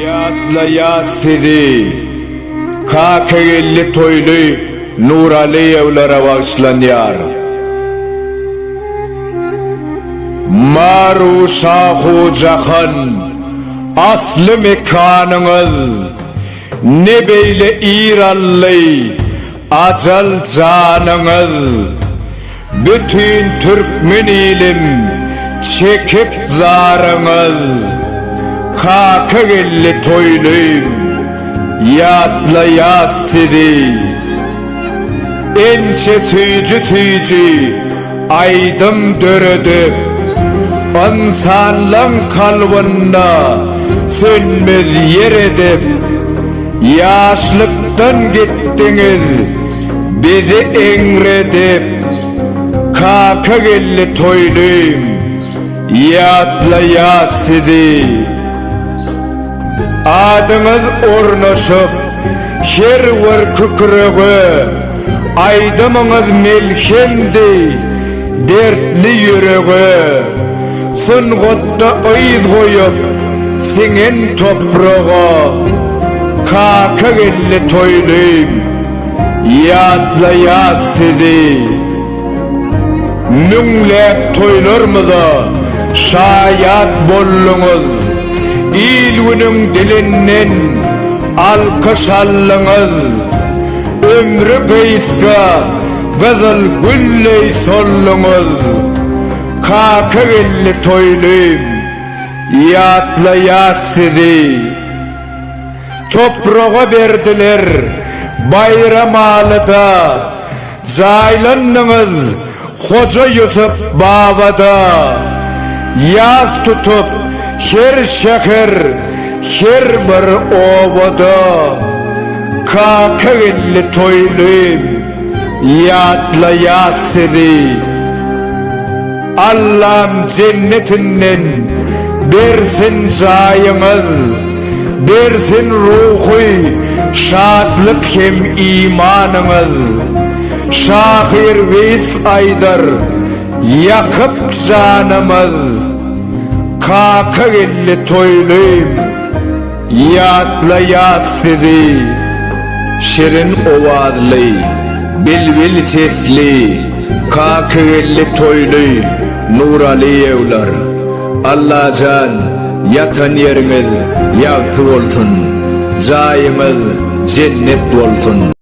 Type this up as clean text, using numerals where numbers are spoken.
Yatla sizi Kakegelli toylu Nurali evlere bağışlanıyor. Maru şahu cahan aslı mekanınız ne beyle İranlı acal canınız. Bütün Türkmen ilim çekip zarınız. Kakegelli toyluyum yatla sizi ençe tüycü aydım dörödüp insanlığın kalbında sönmez yer edip yaşlıktan gittiniz bizi engredip. Kakegelli toyluyum yatla sizi adınız ornaşıp her var kıkırığı aydımınız melhemdi dertli yüreği sıngotta ayız koyup singen toprağa. Kakegelli toyluyum yatla sizi münlep toylarımıza şayat bollunuz. İlvinin dilinden alkış allınız. Ömrü kıyıska gızıl gülley sollunuz. Kakegelli toyluyum yatla sizi toprağa verdiler bayram alıda. Caylandınız Hoca Yusuf Baba'da. Yaz tutup her şehir her bir ovada. Kakegelli toyluyum yatla sizi Allah'ım cennetinden bersin cayınız, bersin ruhu şadlık hem imanınız. Şahir Veys Aydar yakıp canımız. Kakegelli toyluyum yatla sizi şirin ovadlı bilbil sesli kakegelli toylu Nurali evler. Allah can yatan yeriniz yaktı olsun, cayınız cennet olsun.